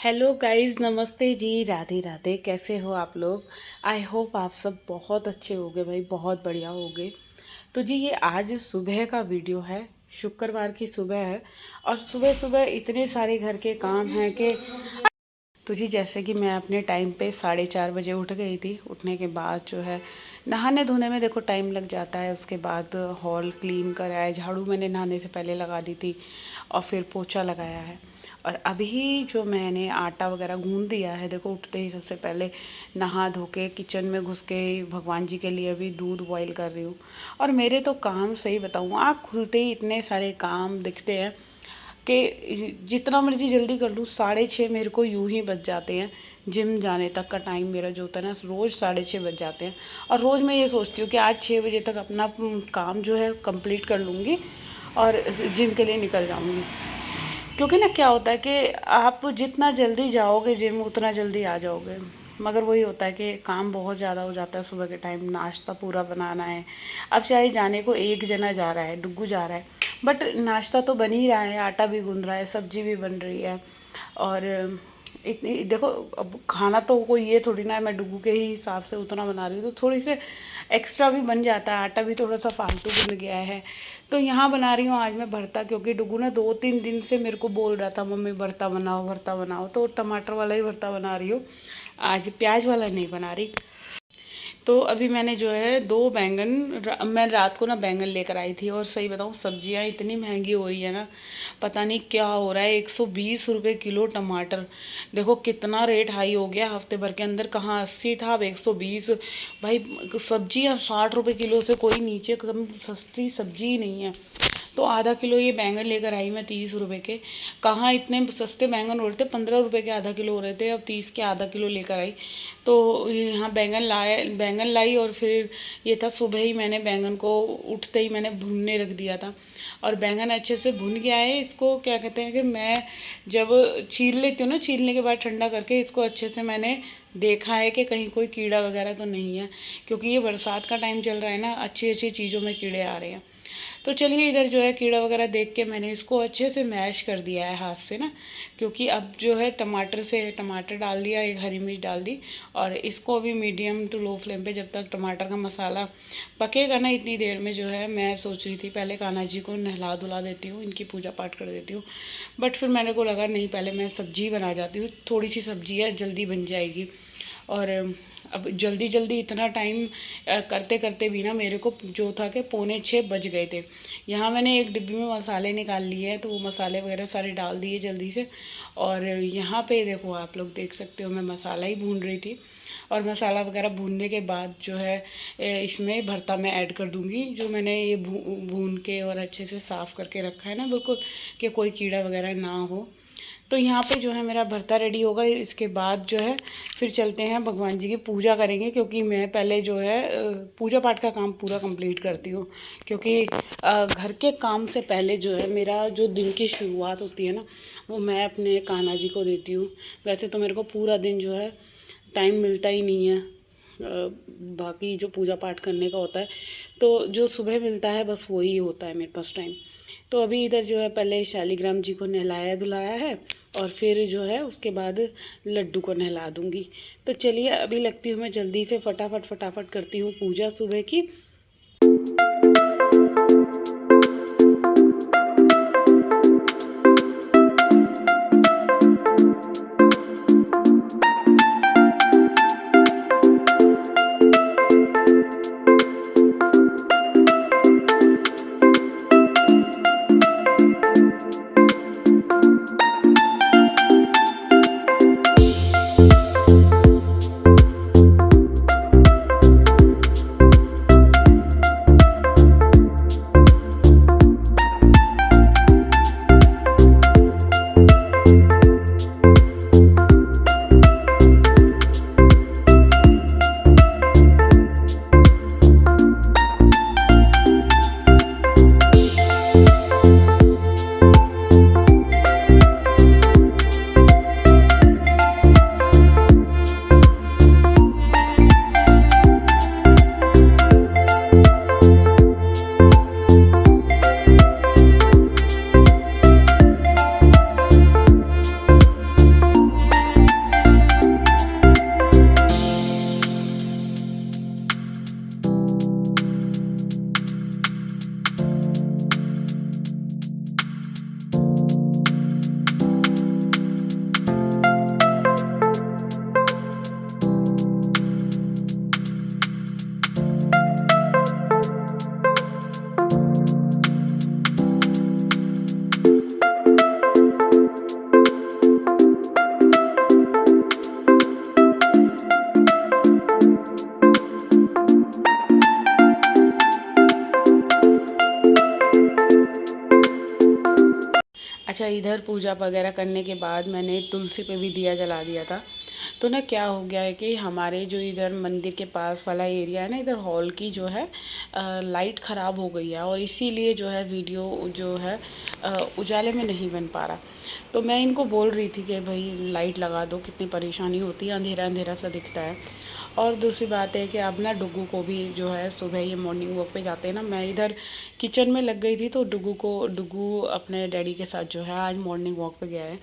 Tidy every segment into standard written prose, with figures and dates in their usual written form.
Hello guys, नमस्ते जी, राधे राधे। कैसे हो आप लोग? आई होप आप सब बहुत अच्छे होगे भाई, बहुत बढ़िया होगे। तो जी ये आज सुबह का वीडियो है। शुक्रवार की सुबह है और सुबह सुबह इतने सारे घर के काम हैं कि तो जी जैसे कि मैं अपने टाइम पे 4:30 बजे उठ गई थी। उठने के बाद जो है नहाने धोने में देखो टाइम लग जाता है। उसके बाद हॉल क्लीन कराया, झाड़ू मैंने नहाने से पहले लगा दी थी और फिर पोछा लगाया है। और अभी जो मैंने आटा वगैरह गूंद दिया है, देखो उठते ही सबसे पहले नहा धो के किचन में घुस के भगवान जी के लिए अभी दूध बॉईल कर रही हूँ। और मेरे तो काम सही बताऊँ, आँख खुलते ही इतने सारे काम दिखते हैं कि जितना मर्जी जल्दी कर लूँ 6:30 मेरे को यूं ही बज जाते हैं। जिम जाने तक का टाइम मेरा जो होता है ना, रोज़ 6:30 बज जाते हैं। और रोज़ मैं ये सोचती हूँ कि आज 6 बजे तक अपना काम जो है कंप्लीट कर लूँगी और जिम के लिए निकल जाऊँगी। क्योंकि ना क्या होता है कि आप जितना जल्दी जाओगे जिम उतना जल्दी आ जाओगे। मगर वही होता है कि काम बहुत ज़्यादा हो जाता है। सुबह के टाइम नाश्ता पूरा बनाना है। अब चाहे जाने को एक जना जा रहा है, डुग्गू जा रहा है, बट नाश्ता तो बन ही रहा है, आटा भी गूंद रहा है, सब्जी भी बन रही है। और इतनी देखो, अब खाना तो कोई ये थोड़ी ना है मैं डुग्गू के ही हिसाब से उतना बना रही हूँ, तो थोड़ी से एक्स्ट्रा भी बन जाता है। आटा भी थोड़ा सा फालतू गूंद गया है। तो यहाँ बना रही हूँ आज मैं भरता, क्योंकि डुग्गू ना 2-3 दिन से मेरे को बोल रहा था मम्मी भरता बनाओ भरता बनाओ, तो टमाटर वाला ही भरता बना रही हूँ। आज प्याज वाला नहीं बना रही। तो अभी मैंने जो है 2 बैंगन, मैं रात को ना बैंगन लेकर आई थी। और सही बताऊँ सब्जियां इतनी महंगी हो रही है ना, पता नहीं क्या हो रहा है। 120 रुपये किलो टमाटर। देखो कितना रेट हाई हो गया हफ्ते भर के अंदर। कहाँ 80 था, अब 120। भाई सब्जियां 60 रुपये किलो से कोई नीचे कम सस्ती सब्जी ही नहीं है। तो आधा किलो ये बैंगन लेकर आई मैं 30 रुपये के। कहाँ इतने सस्ते बैंगन हो रहे थे, 15 रुपये के आधा किलो हो रहे थे, अब 30 के आधा किलो लेकर आई। तो यहाँ बैंगन लाई और फिर ये था सुबह ही मैंने बैंगन को उठते ही मैंने भूनने रख दिया था। और बैंगन अच्छे से भुन गया है। इसको क्या कहते हैं कि मैं जब छील लेती हूँ ना, छीलने के बाद ठंडा करके इसको अच्छे से मैंने देखा है कि कहीं कोई कीड़ा वगैरह तो नहीं है, क्योंकि ये बरसात का टाइम चल रहा है ना, अच्छी अच्छी चीज़ों में कीड़े आ रहे हैं। तो चलिए इधर जो है कीड़ा वगैरह देख के मैंने इसको अच्छे से मैश कर दिया है हाथ से ना। क्योंकि अब जो है टमाटर डाल दिया, एक हरी मिर्च डाल दी। और इसको अभी मीडियम टू लो फ्लेम पे जब तक टमाटर का मसाला पकेगा ना, इतनी देर में जो है मैं सोच रही थी पहले कान्हा जी को नहला धुला देती हूँ, इनकी पूजा पाठ कर देती हूँ। बट फिर मैंने को लगा नहीं, पहले मैं सब्जी बना जाती हूँ, थोड़ी सी सब्जी है जल्दी बन जाएगी। और अब जल्दी जल्दी इतना टाइम करते करते भी ना मेरे को जो था कि 5:45 बज गए थे। यहाँ मैंने एक डिब्बी में मसाले निकाल लिए हैं, तो वो मसाले वगैरह सारे डाल दिए जल्दी से। और यहाँ पे देखो आप लोग देख सकते हो मैं मसाला ही भून रही थी। और मसाला वगैरह भूनने के बाद जो है इसमें भरता मैं ऐड कर दूँगी, जो मैंने ये भून के और अच्छे से साफ़ करके रखा है ना, बिल्कुल कि कोई कीड़ा वगैरह ना हो। तो यहाँ पे जो है मेरा भरता रेडी होगा। इसके बाद जो है फिर चलते हैं भगवान जी की पूजा करेंगे, क्योंकि मैं पहले जो है पूजा पाठ का काम पूरा कंप्लीट करती हूँ। क्योंकि घर के काम से पहले जो है मेरा जो दिन की शुरुआत होती है ना, वो मैं अपने कान्हा जी को देती हूँ। वैसे तो मेरे को पूरा दिन जो है टाइम मिलता ही नहीं है बाकी जो पूजा पाठ करने का होता है। तो जो सुबह मिलता है बस वही होता है मेरे पास टाइम। तो अभी इधर जो है पहले शालिग्राम जी को नहलाया धुलाया है और फिर जो है उसके बाद लड्डू को नहला दूँगी। तो चलिए अभी लगती हूँ मैं जल्दी से फटाफट फटाफट करती हूँ पूजा सुबह की। अच्छा, इधर पूजा वगैरह करने के बाद मैंने तुलसी पे भी दिया जला दिया था। तो ना क्या हो गया है कि हमारे जो इधर मंदिर के पास वाला एरिया है ना, इधर हॉल की जो है लाइट ख़राब हो गई है, और इसीलिए जो है वीडियो जो है उजाले में नहीं बन पा रहा। तो मैं इनको बोल रही थी कि भाई लाइट लगा दो, कितनी परेशानी होती है, अंधेरा अंधेरा सा दिखता है। और दूसरी बात है कि अब ना डुग्गू को भी जो है सुबह ये मॉर्निंग वॉक पे जाते हैं ना, मैं इधर किचन में लग गई थी, तो डुग्गू अपने डैडी के साथ जो है आज मॉर्निंग वॉक पे गया है।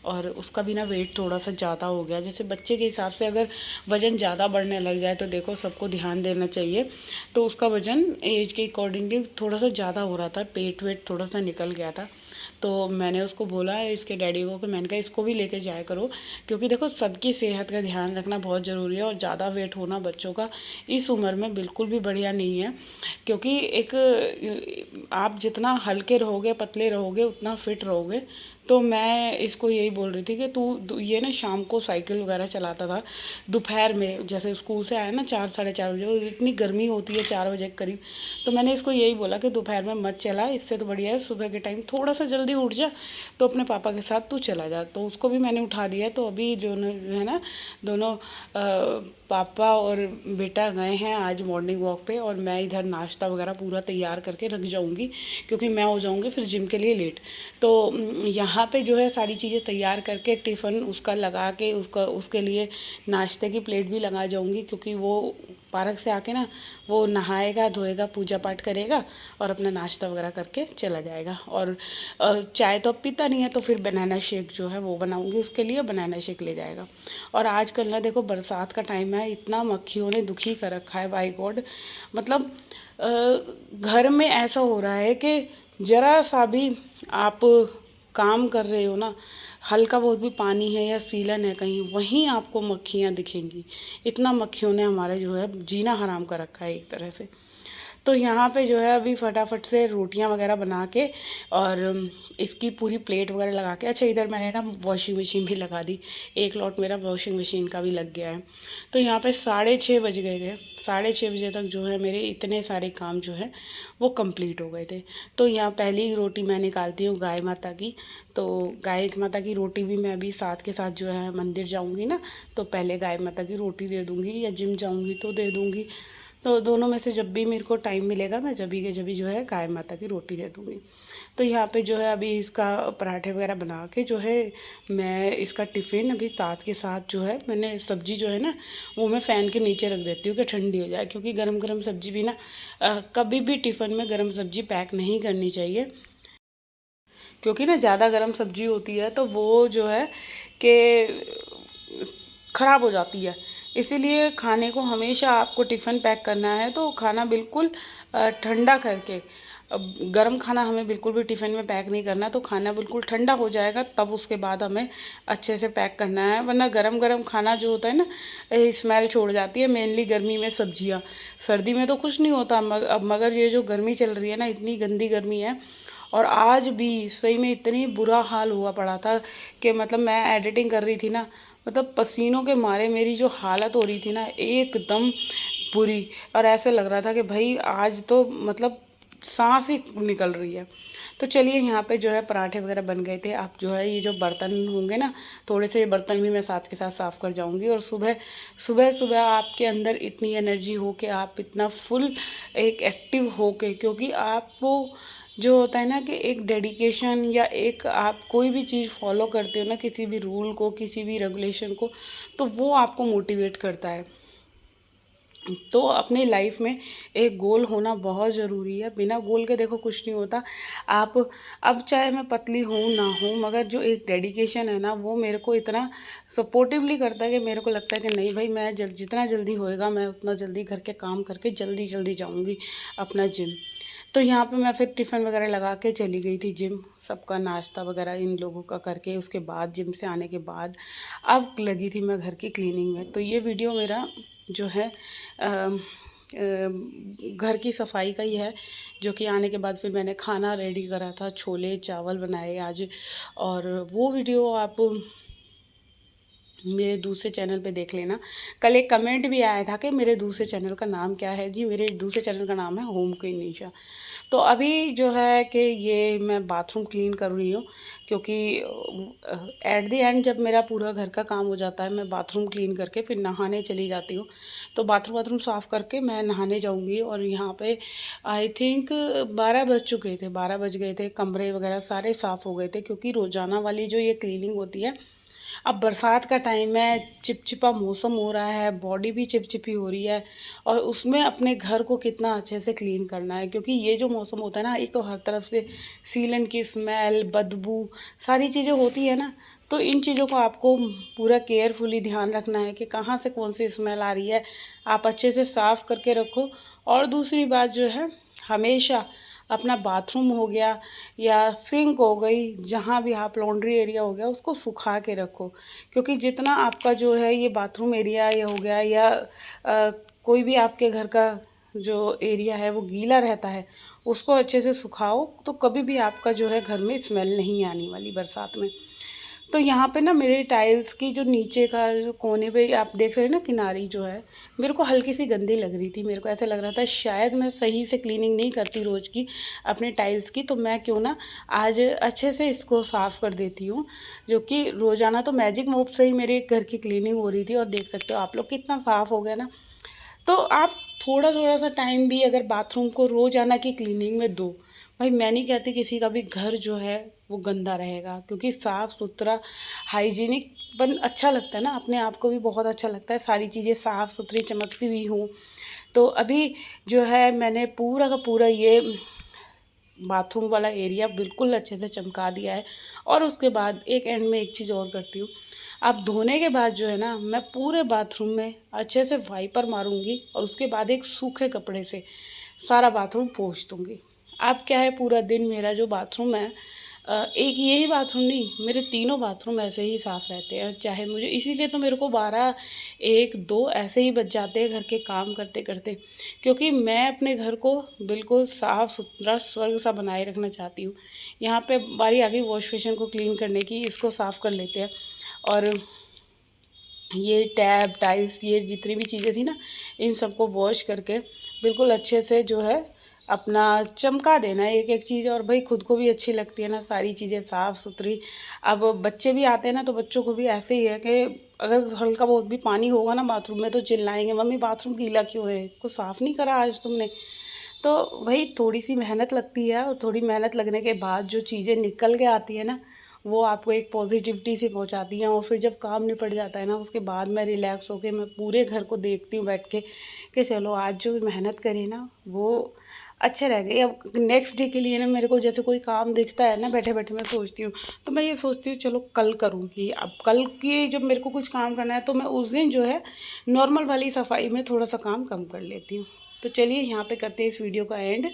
और उसका भी ना वेट थोड़ा सा ज़्यादा हो गया। जैसे बच्चे के हिसाब से अगर वज़न ज़्यादा बढ़ने लग जाए तो देखो सबको ध्यान देना चाहिए। तो उसका वज़न एज के अकॉर्डिंगली थोड़ा सा ज़्यादा हो रहा था, पेट वेट थोड़ा सा निकल गया था। तो मैंने उसको बोला है इसके डैडी को कि मैंने कहा इसको भी लेके जाया करो, क्योंकि देखो सबकी सेहत का ध्यान रखना बहुत ज़रूरी है, और ज़्यादा वेट होना बच्चों का इस उम्र में बिल्कुल भी बढ़िया नहीं है। क्योंकि एक आप जितना हल्के रहोगे, पतले रहोगे, उतना फिट रहोगे। तो मैं इसको यही बोल रही थी कि तू ये ना शाम को साइकिल वगैरह चलाता था दोपहर में, जैसे स्कूल से आया ना 4 साढ़े 4 बजे, और इतनी गर्मी होती है 4 बजे के करीब। तो मैंने इसको यही बोला कि दोपहर में मत चला, इससे तो बढ़िया है सुबह के टाइम थोड़ा सा जल्दी उठ जा, तो अपने पापा के साथ तू चला जा। तो उसको भी मैंने उठा दिया। तो अभी जो है ना दोनों पापा और बेटा गए हैं आज मॉर्निंग वॉक पे, और मैं इधर नाश्ता वगैरह पूरा तैयार करके रख जाऊंगी, क्योंकि मैं हो जाऊंगी फिर जिम के लिए लेट। तो यहाँ पे जो है सारी चीज़ें तैयार करके टिफ़िन उसका लगा के उसके लिए नाश्ते की प्लेट भी लगा जाऊंगी, क्योंकि वो पार्क से आके ना वो नहाएगा धोएगा पूजा पाठ करेगा और अपना नाश्ता वगैरह करके चला जाएगा। और चाय तो अब पीता नहीं है, तो फिर बनाना शेक जो है वो बनाऊंगी उसके लिए, बनाना शेक ले जाएगा। और आजकल ना देखो बरसात का टाइम है, इतना मक्खियों ने दुखी कर रखा है बाय गॉड। मतलब घर में ऐसा हो रहा है कि ज़रा सा भी आप काम कर रहे हो ना, हल्का बहुत भी पानी है या सीलन है कहीं, वहीं आपको मक्खियाँ दिखेंगी। इतना मक्खियों ने हमारे जो है जीना हराम कर रखा है एक तरह से। तो यहाँ पे जो है अभी फटाफट से रोटियां वगैरह बना के, और इसकी पूरी प्लेट वगैरह लगा के, अच्छा इधर मैंने ना वॉशिंग मशीन भी लगा दी, एक लॉट मेरा वॉशिंग मशीन का भी लग गया है। तो यहाँ पे 6:30 बज गए थे, 6:30 बजे तक जो है मेरे इतने सारे काम जो है वो कंप्लीट हो गए थे। तो यहाँ पहली रोटी मैं निकालती हूँ गाय माता की। तो गाय माता की रोटी भी मैं अभी साथ के साथ जो है मंदिर जाऊँगी ना, तो पहले गाय माता की रोटी दे दूँगी, या जिम जाऊँगी तो दे दूँगी। तो दोनों में से जब भी मेरे को टाइम मिलेगा मैं जब भी के जब भी जो है गाय माता की रोटी दे दूँगी। तो यहाँ पे जो है अभी इसका पराठे वगैरह बना के जो है मैं इसका टिफ़िन अभी साथ के साथ जो है मैंने सब्ज़ी जो है ना वो मैं फ़ैन के नीचे रख देती हूँ कि ठंडी हो जाए, क्योंकि गरम गरम सब्ज़ी भी ना कभी भी टिफ़िन में गरम सब्ज़ी पैक नहीं करनी चाहिए। क्योंकि ना ज़्यादा गरम सब्ज़ी होती है तो वो जो है कि ख़राब हो जाती है। इसीलिए खाने को हमेशा आपको टिफ़िन पैक करना है तो खाना बिल्कुल ठंडा करके, अब गरम खाना हमें बिल्कुल भी टिफ़िन में पैक नहीं करना। तो खाना बिल्कुल ठंडा हो जाएगा तब उसके बाद हमें अच्छे से पैक करना है, वरना गरम गरम खाना जो होता है ना स्मेल छोड़ जाती है, मेनली गर्मी में सब्जियां। सर्दी में तो कुछ नहीं होता, अब मगर ये जो गर्मी चल रही है ना, इतनी गंदी गर्मी है। और आज भी सही में इतनी बुरा हाल हुआ पड़ा था कि मतलब मैं एडिटिंग कर रही थी ना, मतलब पसीनों के मारे मेरी जो हालत हो रही थी ना एकदम बुरी। और ऐसे लग रहा था कि भाई आज तो मतलब सांस ही निकल रही है। तो चलिए यहाँ पे जो है पराठे वगैरह बन गए थे। अब जो है ये जो बर्तन होंगे ना, थोड़े से बर्तन भी मैं साथ के साथ साफ़ कर जाऊंगी। और सुबह सुबह सुबह आपके अंदर इतनी एनर्जी हो कि आप इतना फुल एक एक्टिव हो के, क्योंकि आपको जो होता है ना कि एक डेडिकेशन या एक आप कोई भी चीज़ फॉलो करते हो ना, किसी भी रूल को किसी भी रेगुलेशन को, तो वो आपको मोटिवेट करता है। तो अपनी लाइफ में एक गोल होना बहुत ज़रूरी है, बिना गोल के देखो कुछ नहीं होता। आप अब चाहे मैं पतली हूँ ना हूँ, मगर जो एक डेडिकेशन है ना वो मेरे को इतना सपोर्टिवली करता है कि मेरे को लगता है कि नहीं भाई मैं जितना जल्दी होएगा मैं उतना जल्दी घर के काम करके जल्दी जल्दी जाऊँगी अपना जिम। तो यहाँ पे मैं फिर टिफ़िन वगैरह लगा के चली गई थी जिम, सबका नाश्ता वगैरह इन लोगों का करके, उसके बाद जिम से आने के बाद अब लगी थी मैं घर की क्लीनिंग में। तो ये वीडियो मेरा जो है घर की सफाई का ही है, जो कि आने के बाद फिर मैंने खाना रेडी करा था, छोले चावल बनाए आज। और वो वीडियो आप मेरे दूसरे चैनल पे देख लेना। कल एक कमेंट भी आया था कि मेरे दूसरे चैनल का नाम क्या है। जी, मेरे दूसरे चैनल का नाम है होम क्वीन निशा। तो अभी जो है कि ये मैं बाथरूम क्लीन कर रही हूँ, क्योंकि एट द एंड जब मेरा पूरा घर का काम हो जाता है, मैं बाथरूम क्लीन करके फिर नहाने चली जाती हूँ। तो बाथरूम साफ़ करके मैं नहाने जाऊँगी, और यहाँ पे आई थिंक 12 बज चुके थे, 12 बज गए थे। कमरे वगैरह सारे साफ़ हो गए थे, क्योंकि रोज़ाना वाली जो ये क्लीनिंग होती है, अब बरसात का टाइम है, चिपचिपा मौसम हो रहा है, बॉडी भी चिपचिपी हो रही है, और उसमें अपने घर को कितना अच्छे से क्लीन करना है, क्योंकि ये जो मौसम होता है ना, एक तो हर तरफ से सीलन की स्मेल, बदबू, सारी चीज़ें होती है ना। तो इन चीज़ों को आपको पूरा केयरफुली ध्यान रखना है कि कहाँ से कौन सी स्मेल आ रही है, आप अच्छे से साफ़ करके रखो। और दूसरी बात जो है, हमेशा अपना बाथरूम हो गया या सिंक हो गई, जहाँ भी आप लॉन्ड्री एरिया हो गया, उसको सुखा के रखो। क्योंकि जितना आपका जो है ये बाथरूम एरिया ये हो गया, या कोई भी आपके घर का जो एरिया है वो गीला रहता है, उसको अच्छे से सुखाओ, तो कभी भी आपका जो है घर में स्मेल नहीं आने वाली बरसात में। तो यहाँ पे ना मेरे टाइल्स की जो नीचे का जो कोने पे आप देख रहे हैं ना, किनारी जो है, मेरे को हल्की सी गंदी लग रही थी। मेरे को ऐसा लग रहा था शायद मैं सही से क्लीनिंग नहीं करती रोज़ की अपने टाइल्स की, तो मैं क्यों ना आज अच्छे से इसको साफ़ कर देती हूँ। जो कि रोज़ाना तो मैजिक मोप से ही मेरे घर की क्लीनिंग हो रही थी, और देख सकते हो आप लोग कितना साफ़ हो गया ना। तो आप थोड़ा थोड़ा सा टाइम भी अगर बाथरूम को रोज़ाना की क्लीनिंग में दो। भाई मैं नहीं कहती किसी का भी घर जो है वो गंदा रहेगा, क्योंकि साफ़ सुथरा हाइजीनिक पन अच्छा लगता है ना, अपने आप को भी बहुत अच्छा लगता है, सारी चीज़ें साफ़ सुथरी चमकती हुई हों। तो अभी जो है मैंने पूरा का पूरा ये बाथरूम वाला एरिया बिल्कुल अच्छे से चमका दिया है। और उसके बाद एक एंड में एक चीज़ और करती हूँ, आप धोने के बाद जो है ना, मैं पूरे बाथरूम में अच्छे से वाइपर मारूंगी, और उसके बाद एक सूखे कपड़े से सारा बाथरूम पोंछ दूंगी। अब क्या है, पूरा दिन मेरा जो बाथरूम है, एक यही बाथरूम नहीं, मेरे तीनों बाथरूम ऐसे ही साफ़ रहते हैं। चाहे मुझे, इसीलिए तो मेरे को 12 1 2 ऐसे ही बज जाते हैं घर के काम करते करते, क्योंकि मैं अपने घर को बिल्कुल साफ़ सुथरा स्वर्ग सा बनाए रखना चाहती हूँ। यहाँ पे बारी आ गई वॉश बेसिन को क्लीन करने की, इसको साफ़ कर लेते हैं। और ये टैब टाइल्स ये जितनी भी चीज़ें थी ना, इन सबको वॉश करके बिल्कुल अच्छे से जो है अपना चमका देना है एक एक चीज़। और भाई खुद को भी अच्छी लगती है ना सारी चीज़ें साफ़ सुथरी। अब बच्चे भी आते हैं ना, तो बच्चों को भी ऐसे ही है कि अगर हल्का बहुत भी पानी होगा ना बाथरूम में, तो चिल्लाएंगे, मम्मी बाथरूम गीला क्यों है, इसको साफ़ नहीं करा आज तुमने। तो भाई थोड़ी सी मेहनत लगती है, और थोड़ी मेहनत लगने के बाद जो चीज़ें निकल के आती है ना, वो आपको एक पॉजिटिविटी से पहुंचाती हैं। और फिर जब काम निपट जाता है ना, उसके बाद मैं रिलैक्स होके मैं पूरे घर को देखती हूँ बैठ के कि चलो आज जो मेहनत करी ना वो अच्छे रह गई। अब नेक्स्ट डे के लिए ना मेरे को जैसे कोई काम दिखता है ना, बैठे बैठे मैं सोचती हूँ, तो मैं ये सोचती हूँ चलो कल करूँगी। अब कल की जब मेरे को कुछ काम करना है, तो मैं उस दिन जो है नॉर्मल वाली सफाई में थोड़ा सा काम कम कर लेती हूँ। तो चलिए यहाँ पे करते हैं इस वीडियो का एंड।